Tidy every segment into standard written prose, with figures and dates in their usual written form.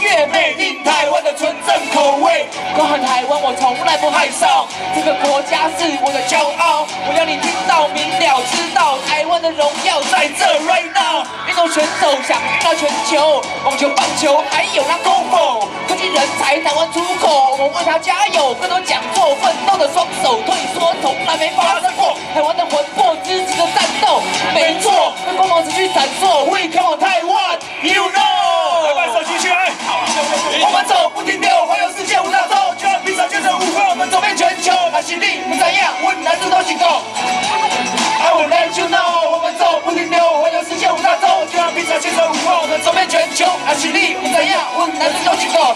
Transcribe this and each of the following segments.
越美丽台湾的纯正口味。光喊台湾，我从来不害臊，这个国家是我的骄傲。我要你听到明了，知道台湾的荣耀在这 right now。运动选手想到全球，网球、棒球还有那 golf， 科技人才台湾出口，我们为他加油，更多讲座，奋斗的双手，退缩从来没发生过。台湾的魂魄，支持的战斗，没错，跟光芒持续闪烁。We come on 台湾 ，You know。来，把手举起来。我们走不停留，环游世界五大洲，就像披萨见证舞会，我们走遍全球。那实力不怎样，我男子都行动。I will let you know， 我们走不停留，环游世界五大洲，就像披萨见证舞会，我们走遍全球。那实力不怎样，我男子都行动。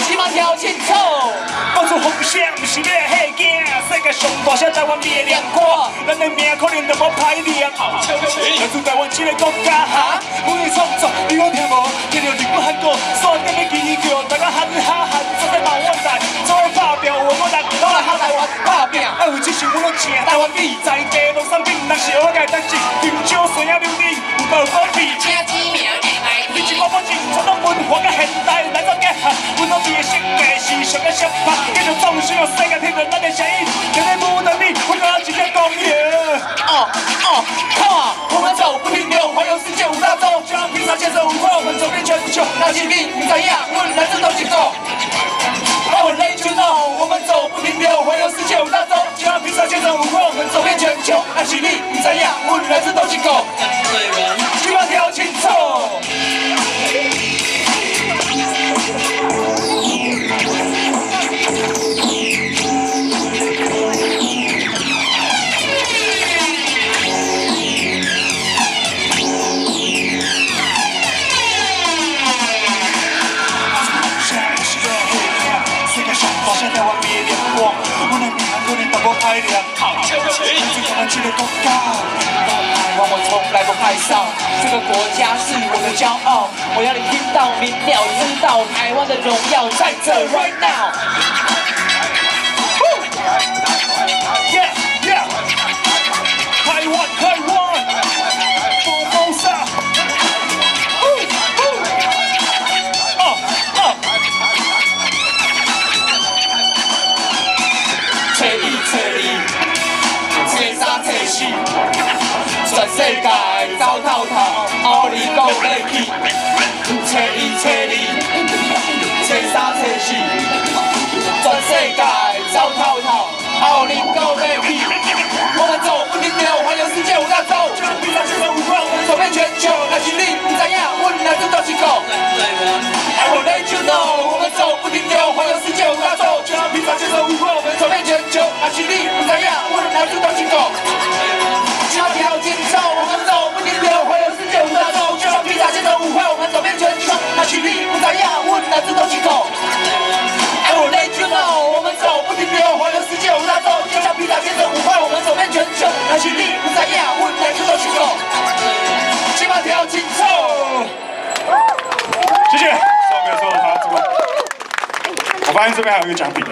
起码跳轻松，放出风声，不是要吓惊。世界上大声台湾灭亮光，咱的命可能就无歹亮。来自台湾这个国家，武艺创作，你讲听无？听到日本、韩国，所有的机叫，大家喊哈喊，做在马湾台，做在发表，我们人都来喊台湾打拼。爱有这是我拢正台湾美，在地农产品，若是我家代志，金蕉、水啊、榴莲，有无保庇？请知名的 MIT， 你一个保证，传统文化甲现代来做结合，阮拢伫个设计时尚甲相拍，继续创新让世界听到咱的声音，绝对不等你，我讲一个公爷。Come on， 我们走不停留，环游世界五大洲，就像披萨见证舞会，我们走遍全球。那实力不怎样，我男子都行动。I will let you know， 我们走不停留，环游世界五大洲，就像披萨见证舞会，我们走遍全球。那实力不怎样，我男子都行动。起码跳轻松。台湾灭亮光，我的命可能都无歹亮。来自台湾这个国家，台湾我从来不害臊，这个国家是我的骄傲。我要你听到明了，知道台湾的荣耀在这 right now。Yeah yeah， 台湾台湾，佛光山。全世界走透透，奥利讲要去，找伊找你，找三找四，全世界走透透，奥利讲要去。我们走不停留，环游世界五大洲，就像披萨见证舞会，我们走遍全球。那实力不怎样，我男子都行动。I will let you know， 我们走不停留，环游世界五大洲，就像披萨见证舞会，我们走遍全球。那实力不怎样，我男子都行动。跳轻松，我们走不停留，环游世界五大洲，就像披萨见证舞会，我们走遍全球。那实力不怎样，我男子都行动。I will let you know， 我们走不停留，环游世界五大洲，就像披萨见证舞会，我们走遍全球。那实力不怎样，我男子都行动。起码跳轻松。谢谢，送给所有的台湾之光。我发现这边还有一个奖品。